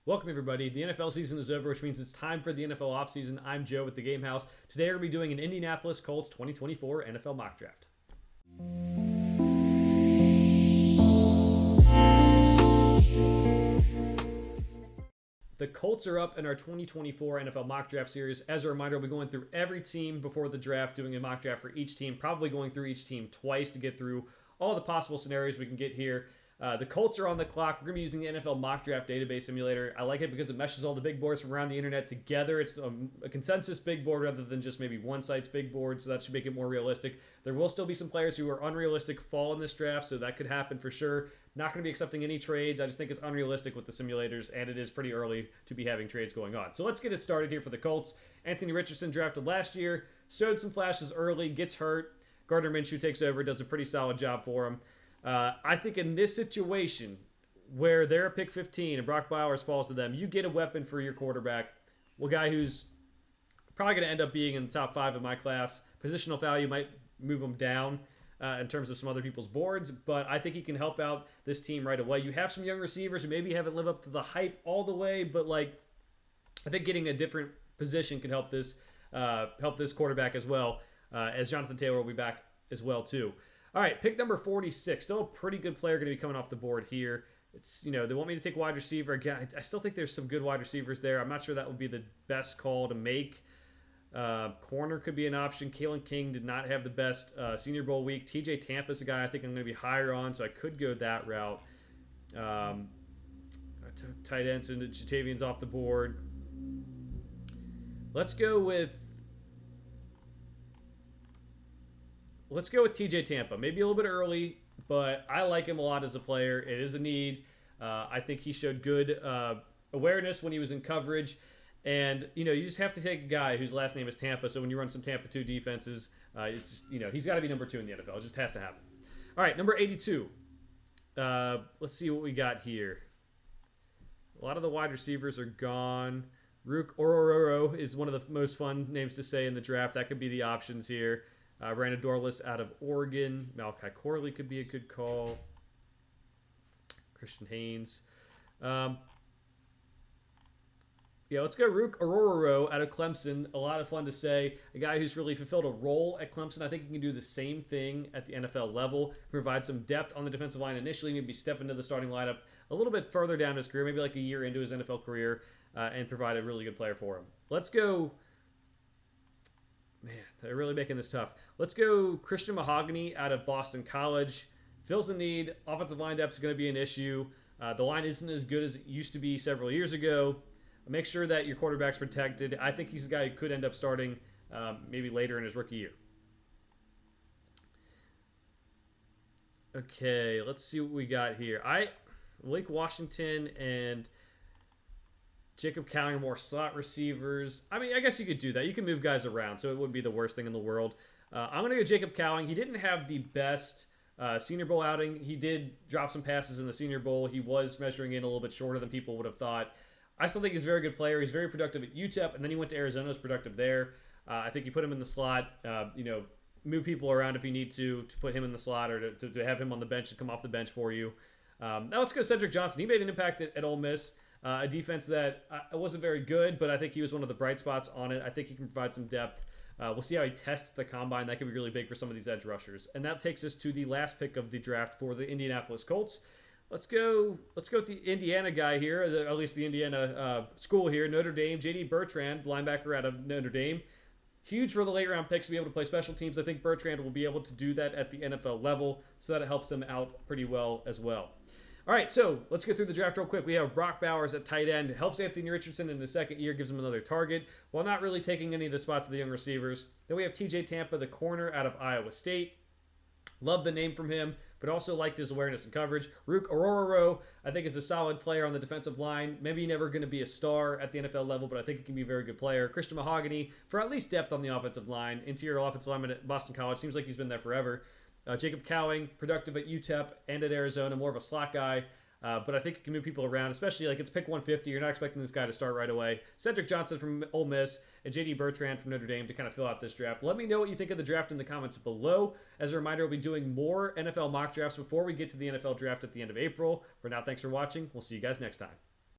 Welcome, everybody. The NFL season is over, which means it's time for the NFL offseason. I'm Joe with the Game House. Today, we're going to be doing an Indianapolis Colts 2024 NFL mock draft. The Colts are up in our 2024 NFL mock draft series. As a reminder, we'll be going through every team before the draft, doing a mock draft for each team, probably going through each team twice to get through all the possible scenarios we can get here. The Colts are on the clock. We're going to be using the NFL Mock Draft Database Simulator. I like it because it meshes all the big boards from around the internet together. It's a consensus big board rather than just maybe one site's big board, so that should make it more realistic. There will still be some players who are unrealistic fall in this draft, so that could happen for sure. Not going to be accepting any trades. I just think it's unrealistic with the simulators, and it is pretty early to be having trades going on. So let's get it started here for the Colts. Anthony Richardson drafted last year, showed some flashes early, gets hurt. Gardner Minshew takes over, does a pretty solid job for him. I think in this situation where they're pick 15 and Brock Bowers falls to them, you get a weapon for your quarterback. Well, guy who's probably going to end up being in the top 5 of my class. Positional value might move him down in terms of some other people's boards, but I think he can help out this team right away. You have some young receivers who maybe haven't lived up to the hype all the way, but I think getting a different position can help this quarterback as well, as Jonathan Taylor will be back as well too. All right, pick number 46. Still a pretty good player going to be coming off the board here. It's, they want me to take wide receiver. Again, I still think there's some good wide receivers there. I'm not sure that would be the best call to make. Corner could be an option. Kalen King did not have the best Senior Bowl week. TJ Tampa is a guy I think I'm going to be higher on, so I could go that route. Tight ends and Jatavian's off the board. Let's go with TJ Tampa. Maybe a little bit early, but I like him a lot as a player. It is a need. I think he showed good awareness when he was in coverage. And, you just have to take a guy whose last name is Tampa. So when you run some Tampa 2 defenses, it's just, he's got to be number 2 in the NFL. It just has to happen. All right, number 82. Let's see what we got here. A lot of the wide receivers are gone. Rook Orororo is one of the most fun names to say in the draft. That could be the options here. Brandon Dorless out of Oregon. Malachi Corley could be a good call. Christian Haynes. Let's go Rook Orororo out of Clemson. A lot of fun to say. A guy who's really fulfilled a role at Clemson. I think he can do the same thing at the NFL level. Provide some depth on the defensive line initially. Maybe step into the starting lineup a little bit further down his career. Maybe like a year into his NFL career. And provide a really good player for him. Let's go... Man, they're really making this tough. Let's go Christian Mahogany out of Boston College. Fills the need. Offensive line depth is going to be an issue. The line isn't as good as it used to be several years ago. Make sure that your quarterback's protected. I think he's a guy who could end up starting maybe later in his rookie year. Okay, let's see what we got here. Lake Washington and Jacob Cowing, more slot receivers. I mean, I guess you could do that. You can move guys around, so it wouldn't be the worst thing in the world. I'm going to go Jacob Cowing. He didn't have the best Senior Bowl outing. He did drop some passes in the Senior Bowl. He was measuring in a little bit shorter than people would have thought. I still think he's a very good player. He's very productive at UTEP, and then he went to Arizona, was productive there. I think you put him in the slot, move people around if you need to put him in the slot or to have him on the bench and come off the bench for you. Now let's go Cedric Johnson. He made an impact at Ole Miss. A defense that wasn't very good, but I think he was one of the bright spots on it. I think he can provide some depth. We'll see how he tests the combine. That could be really big for some of these edge rushers. And that takes us to the last pick of the draft for the Indianapolis Colts. Let's go with the Indiana guy here, at least the Indiana school here, Notre Dame. J.D. Bertrand, linebacker out of Notre Dame. Huge for the late round picks to be able to play special teams. I think Bertrand will be able to do that at the NFL level, so that it helps them out pretty well as well. All right, so let's go through the draft real quick. We have Brock Bowers at tight end. Helps Anthony Richardson in the second year, gives him another target, while not really taking any of the spots of the young receivers. Then we have TJ Tampa, the corner out of Iowa State. Love the name from him, but also liked his awareness and coverage. Rook Orororo, I think, is a solid player on the defensive line. Maybe never going to be a star at the NFL level, but I think he can be a very good player. Christian Mahogany, for at least depth on the offensive line. Interior offensive lineman at Boston College. Seems like he's been there forever. Jacob Cowing, productive at UTEP and at Arizona. More of a slot guy. But I think you can move people around, especially it's pick 150. You're not expecting this guy to start right away. Cedric Johnson from Ole Miss and J.D. Bertrand from Notre Dame to kind of fill out this draft. Let me know what you think of the draft in the comments below. As a reminder, we'll be doing more NFL mock drafts before we get to the NFL draft at the end of April. For now, thanks for watching. We'll see you guys next time.